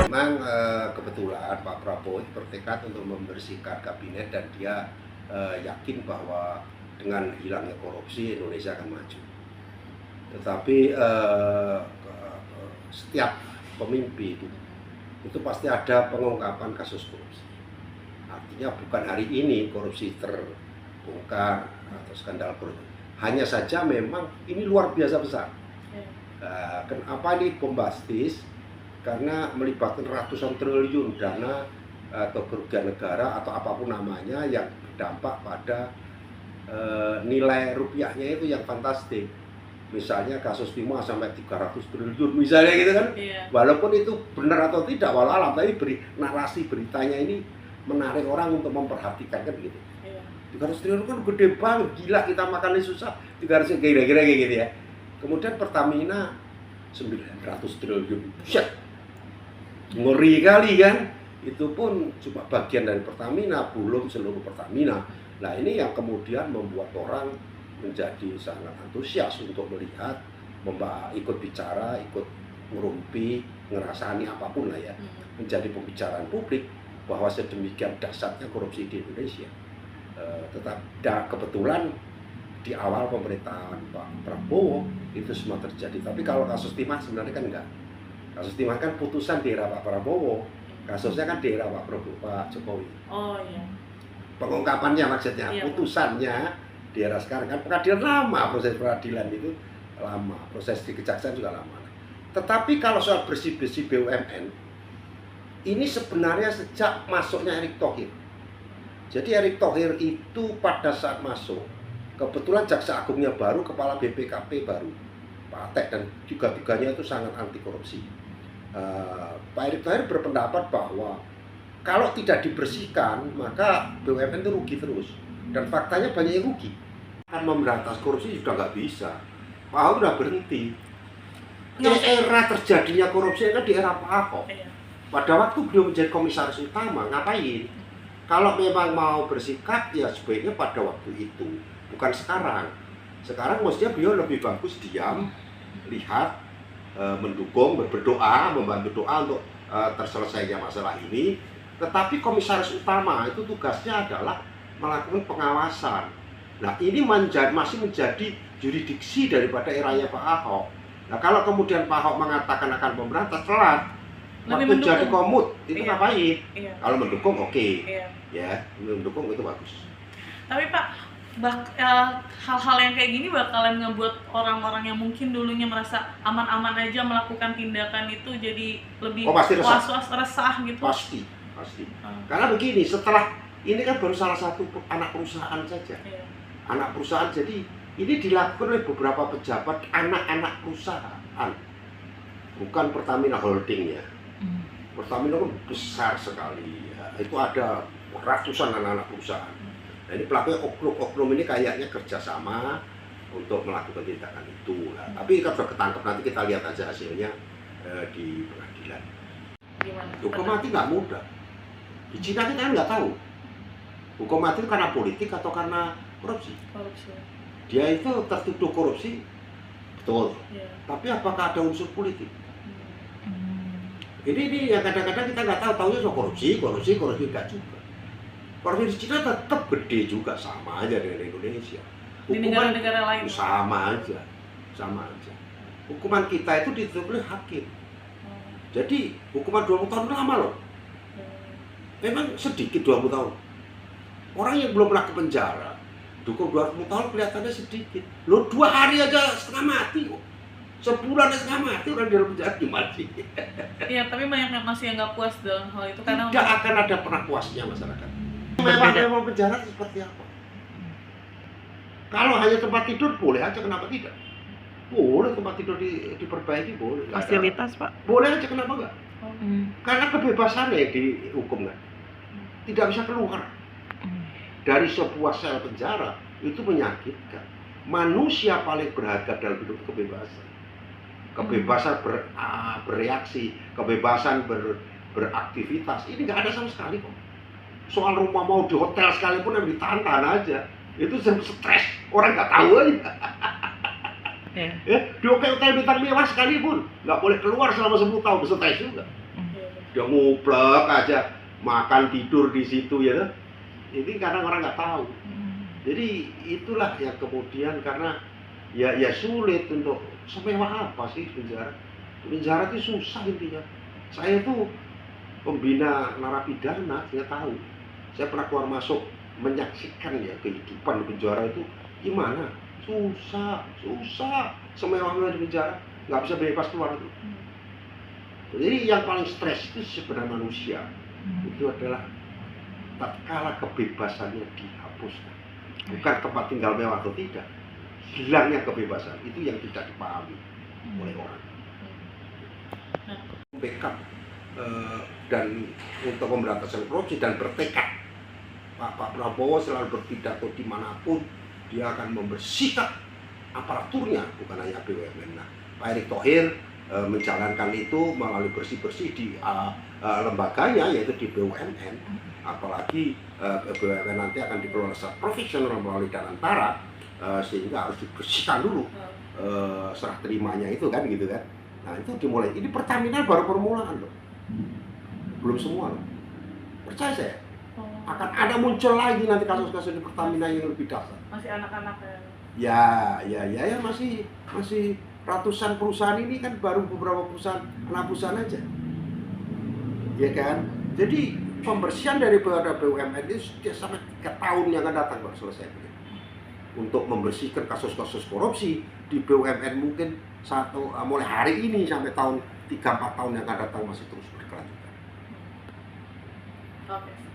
Memang kebetulan Pak Prabowo bertekad untuk membersihkan kabinet dan dia yakin bahwa dengan hilangnya korupsi Indonesia akan maju. Tetapi setiap pemimpin itu pasti ada pengungkapan kasus korupsi. Artinya bukan hari ini korupsi terbongkar atau skandal korupsi. Hanya saja memang ini luar biasa besar. Kenapa ini bombastis? Karena melibatkan ratusan triliun dana atau kerugian negara atau apapun namanya yang berdampak pada nilai rupiahnya itu yang fantastik. Misalnya kasus Timah sampai 300 triliun misalnya gitu kan. Walaupun itu benar atau tidak walau alam, tapi narasi beritanya ini menarik orang untuk memperhatikan kan gitu. 300 triliun kan gede banget, gila kita makannya susah 300 kira-kira kayak gitu ya. Kemudian Pertamina 900 triliun, buset, ngeri kali kan. Itu pun cuma bagian dari Pertamina, belum seluruh Pertamina. Nah ini yang kemudian membuat orang menjadi sangat antusias untuk melihat, ikut bicara, ikut ngerumpi, ngerasani apapun lah ya, menjadi pembicaraan publik bahwa sedemikian dahsyatnya korupsi di Indonesia. Kebetulan di awal pemerintahan Pak Prabowo itu semua terjadi. Tapi kalau kasus Timah sebenarnya kan enggak. Kasus Timah kan putusan di era Pak Prabowo, kasusnya kan di era Pak Jokowi. Oh iya. Pengungkapannya maksudnya, putusannya di era sekarang kan peradilan lama, proses peradilan itu lama, proses di kejaksaan juga lama. Tetapi kalau soal bersih-bersih BUMN, ini sebenarnya sejak masuknya Erick Thohir. Jadi Erick Thohir itu pada saat masuk, kebetulan Jaksa Agungnya baru, Kepala BPKP baru, Pak Atek, dan juga tiganya itu sangat anti korupsi. Pak Erick Thohir berpendapat bahwa kalau tidak dibersihkan, maka BUMN itu rugi terus. Dan faktanya banyak yang rugi. Kan memberantas korupsi sudah nggak bisa. Pak Ahok udah berhenti. Era terjadinya korupsi kan di era Pak Ahok. Pada waktu beliau menjadi komisaris utama, ngapain? Kalau memang mau bersikap, ya sebaiknya pada waktu itu, bukan sekarang. Sekarang mestinya beliau lebih bagus diam, lihat, mendukung, berdoa, membantu doa untuk terselesainya masalah ini. Tetapi komisaris utama itu tugasnya adalah melakukan pengawasan. Nah ini masih menjadi jurisdiksi daripada eranya Pak Ahok. Nah kalau kemudian Pak Ahok mengatakan akan memberantas, telat. Waktu jadi komut itu ngapain? Kalau mendukung oke. Ya, mendukung itu bagus. Tapi Pak, hal-hal yang kayak gini bakalan ngebuat orang-orang yang mungkin dulunya merasa aman-aman aja melakukan tindakan itu jadi lebih was-was, resah gitu. Pasti. Karena begini, setelah ini kan baru salah satu anak perusahaan saja. Anak perusahaan, jadi ini dilakukan oleh beberapa pejabat anak-anak perusahaan, bukan Pertamina Holding ya. Pertamina kan besar sekali ya. Itu ada ratusan anak-anak perusahaan. Nah ini pelakunya oknum ini kayaknya kerjasama untuk melakukan tindakan itu. Nah, tapi kan sudah ketangkep, nanti kita lihat aja hasilnya di pengadilan. Hukum mati nggak mudah. Di Cina kita nggak tahu hukum mati itu karena politik atau karena korupsi. Dia itu tertuduh korupsi, betul. Tapi apakah ada unsur politik? Ini yang kadang-kadang kita nggak tahu, taunya soal korupsi nggak juga. Korupsi di Cina tetap gede juga, sama aja dengan Indonesia. Di negara-negara lain sama aja. Hukuman kita itu ditentukan oleh hakim. Jadi hukuman 20 tahun lama loh. Memang sedikit 20 tahun. Orang yang belum pernah ke penjara, dukung 20 tahun kelihatannya sedikit. Loh 2 hari aja setengah mati kok. Sebulan setengah mati orang di dalam penjara mati. Iya, tapi banyak yang masih nggak puas dalam hal itu karena tidak akan ada pernah puasnya masyarakat. Memang penjara seperti apa? Kalau hanya tempat tidur boleh aja, kenapa tidak? Boleh tempat tidur diperbaiki, boleh. Fasilitas Pak? Boleh aja, kenapa enggak? Karena kebebasannya yang dihukum kan. Tidak bisa keluar dari sebuah sel penjara, itu menyakitkan. Manusia paling berharga dalam hidup kebebasan. Kebebasan bereaksi, kebebasan beraktivitas, ini nggak ada sama sekali kok. Soal rumah mau di hotel sekalipun yang ditahan aja, itu stres, orang nggak tahu aja. Di hotel bintang mewah sekalipun nggak boleh keluar selama 10 tahun, stres juga. Dia nguplek aja, makan tidur di situ ya. Ini karena orang nggak tahu. Jadi itulah yang kemudian karena ya sulit untuk semewah apa sih penjara. Penjara itu susah intinya. Saya tuh pembina narapidana, saya tahu. Saya pernah keluar masuk menyaksikan ya kehidupan di penjara itu gimana. Susah. Semewah-mewah di penjara, nggak bisa bebas keluar itu. Jadi yang paling stres itu sebenarnya manusia. Itu adalah tatkala kebebasannya dihapuskan. Bukan tempat tinggal mewah atau tidak. Hilangnya kebebasan itu yang tidak dipahami oleh orang. Backup dan untuk pemberantasan korupsi dan bertekad. Pak Prabowo selalu berpidato dimanapun dia akan membersihkan aparaturnya, bukan hanya BUMN. Nah, Pak Erick Thohir menjalankan itu melalui bersih-bersih di lembaganya, yaitu di BUMN. Apalagi BUMN nanti akan dikelola secara profesional melalui Danantara, sehingga harus dibersihkan dulu serah terimanya itu kan gitu kan. Nah itu dimulai. Ini Pertamina baru permulaan loh, belum semua loh. Percaya saya akan ada muncul lagi nanti kasus-kasus di Pertamina yang lebih dahsyat. Masih anak-anak ya? Ya masih ratusan perusahaan ini kan baru beberapa anak perusahaan aja, ya kan. Jadi pembersihan daripada BUMN ini sampai 3 tahun yang akan datang baru selesai. Untuk membersihkan kasus-kasus korupsi di BUMN mungkin mulai hari ini sampai tahun 3-4 tahun yang akan datang masih terus berkelanjutan. Oke.